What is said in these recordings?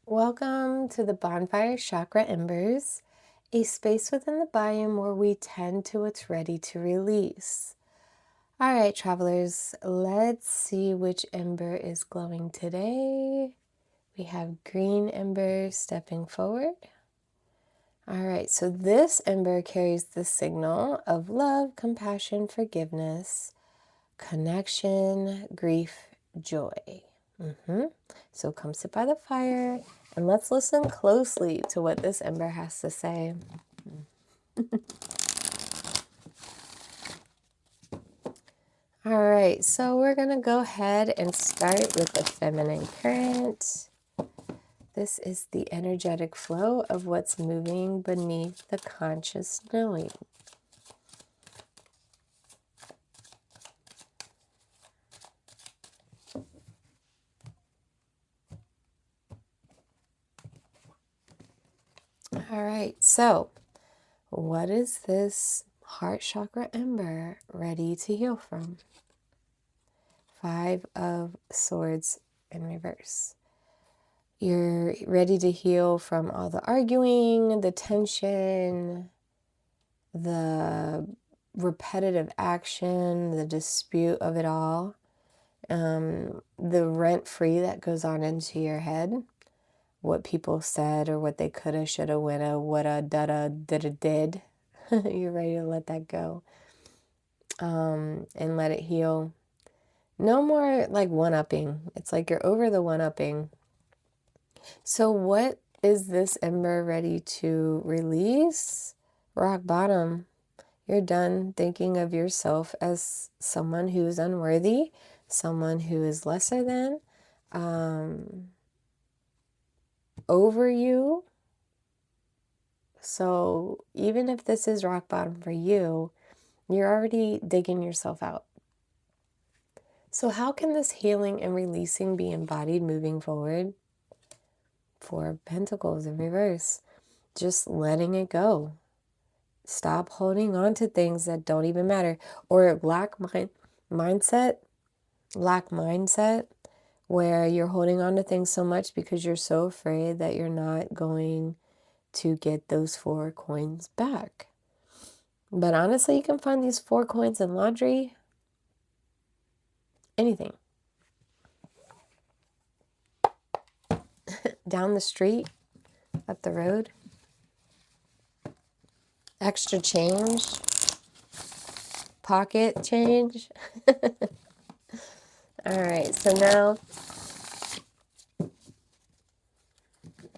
Welcome to the Bonfire of Chakra Embers, a space within the biome where we tend to what's ready to release. All right, travelers, let's see which ember is glowing today. We have green ember stepping forward. All right, so this ember carries the signal of love, compassion, forgiveness, connection, grief, joy. So come sit by the fire and let's listen closely to what this ember has to say. All right, so we're going to go ahead and start with the feminine current. This is the energetic flow of what's moving beneath the conscious knowing. All right, so what is this heart chakra ember ready to heal from? 5 of Swords in reverse. You're ready to heal from all the arguing, the tension, the repetitive action, the dispute of it all, the rent-free that goes on into your head, what people said or what they coulda, shoulda, woulda, woulda, dada, did. You're ready to let that go and let it heal. No more like one-upping. It's like you're over the one-upping. So what is this ember ready to release? Rock bottom. You're done thinking of yourself as someone who is unworthy, someone who is lesser than, over you. So even if this is rock bottom for you, you're already digging yourself out. So how can this healing and releasing be embodied moving forward? 4 of Pentacles in reverse. Just letting it go. Stop holding on to things that don't even matter. Or lack mindset, where you're holding on to things so much because you're so afraid that you're not going to get those 4 coins back. But honestly, you can find these 4 coins in laundry. Anything. Down the street, up the road. Extra change. Pocket change. All right, so now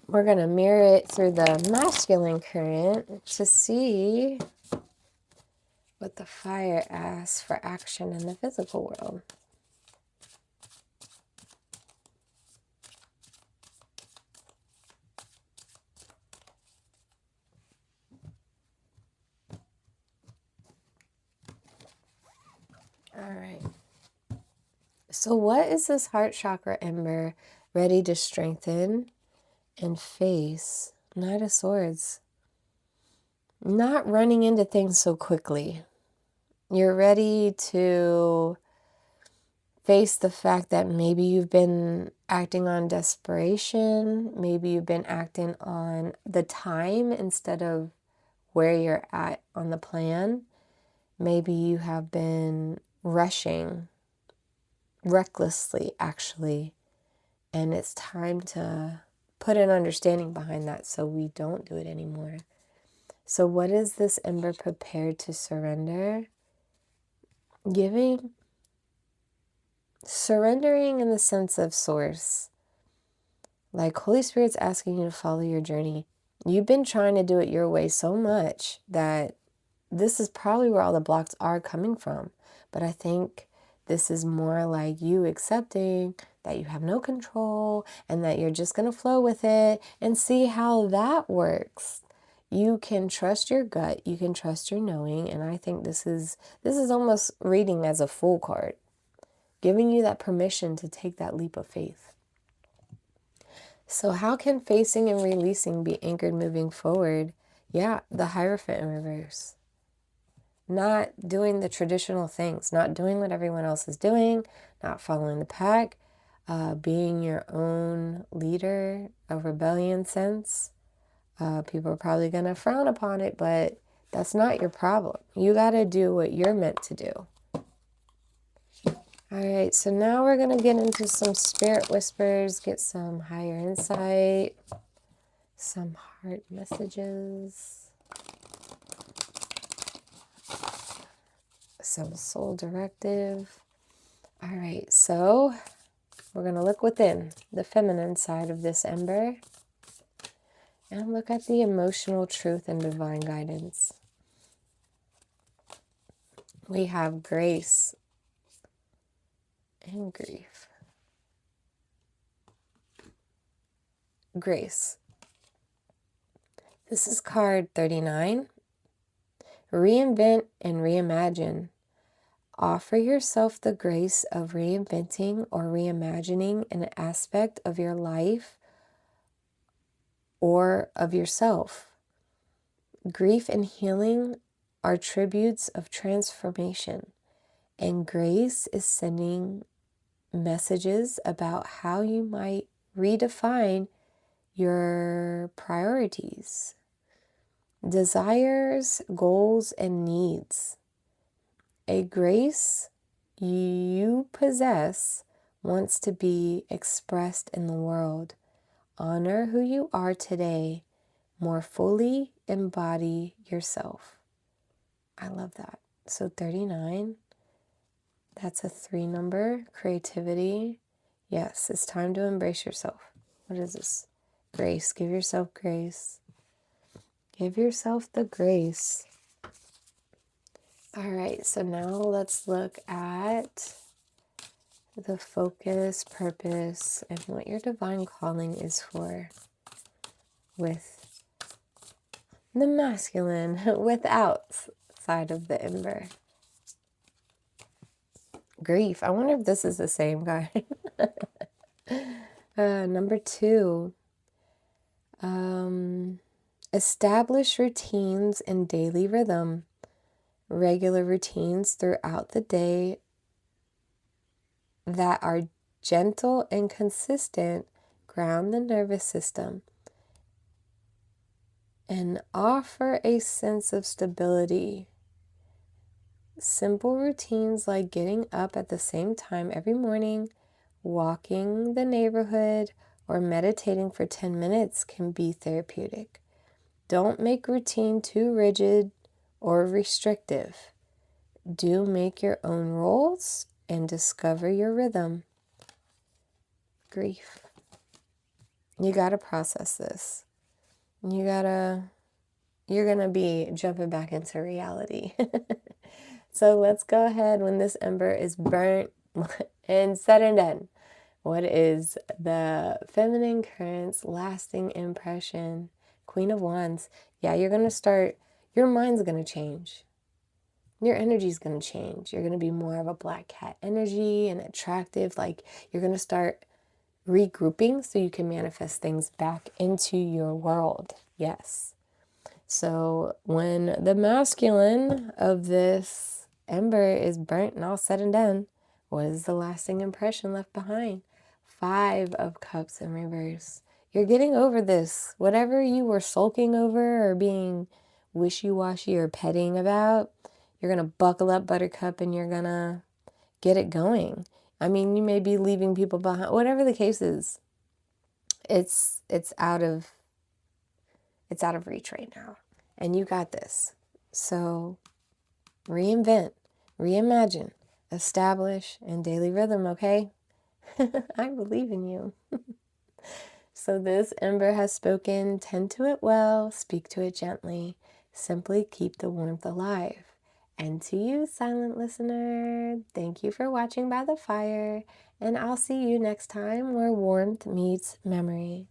we're going to mirror it through the masculine current to see what the fire asks for action in the physical world. All right. So what is this heart chakra ember ready to strengthen and face? Knight of Swords. Not running into things so quickly. You're ready to face the fact that maybe you've been acting on desperation. Maybe you've been acting on the time instead of where you're at on the plan. Maybe you have been rushing recklessly, actually. And it's time to put an understanding behind that so we don't do it anymore. So what is this ember prepared to surrender? Surrendering in the sense of source. Like Holy Spirit's asking you to follow your journey. You've been trying to do it your way so much that this is probably where all the blocks are coming from. But I think this is more like you accepting that you have no control and that you're just going to flow with it and see how that works. You can trust your gut, you can trust your knowing, and I think this is almost reading as a Fool card, giving you that permission to take that leap of faith. So how can facing and releasing be anchored moving forward? Yeah, the Hierophant in reverse. Not doing the traditional things, not doing what everyone else is doing, not following the pack, being your own leader, a rebellion sense. People are probably going to frown upon it, but that's not your problem. You got to do what you're meant to do. All right, so now we're going to get into some spirit whispers, get some higher insight, some heart messages, some soul directive. All right, so we're going to look within the feminine side of this ember and look at the emotional truth and divine guidance. We have grace and grief. Grace. This is card 39. Reinvent and reimagine. Offer yourself the grace of reinventing or reimagining an aspect of your life or of yourself. Grief and healing are tributes of transformation, and grace is sending messages about how you might redefine your priorities, desires, goals, and needs. A grace you possess wants to be expressed in the world. Honor who you are today. More fully embody yourself. I love that. So 39, that's a 3 number, creativity. Yes, it's time to embrace yourself. What is this? Grace. Give yourself grace. Give yourself the grace. All right, so now let's look at the focus, purpose, and what your divine calling is for with the masculine without side of the ember. Grief. I wonder if this is the same guy. Number 2. Establish routines and daily rhythm. Regular routines throughout the day that are gentle and consistent ground the nervous system and offer a sense of stability. Simple routines like getting up at the same time every morning, walking the neighborhood, or meditating for 10 minutes can be therapeutic. Don't make routine too rigid or restrictive. Do make your own rules and discover your rhythm. Grief. You got to process this. You're going to be jumping back into reality. So let's go ahead when this ember is burnt and said and done. What is the feminine current's lasting impression? Queen of Wands. Yeah, you're going to start, your mind's going to change. Your energy's going to change. You're going to be more of a black cat energy and attractive. Like you're going to start regrouping so you can manifest things back into your world. Yes. So when the masculine of this ember is burnt and all said and done, what is the lasting impression left behind? 5 of Cups in reverse. You're getting over this. Whatever you were sulking over or being wishy-washy or petting about, you're going to buckle up, Buttercup, and you're going to get it going. I mean, you may be leaving people behind. Whatever the case is, it's out of reach right now. And you got this. So reinvent, reimagine, establish, and daily rhythm, okay? I believe in you. So this ember has spoken. Tend to it well. Speak to it gently. Simply keep the warmth alive. And to you, silent listener, thank you for watching by the fire. And I'll see you next time where warmth meets memory.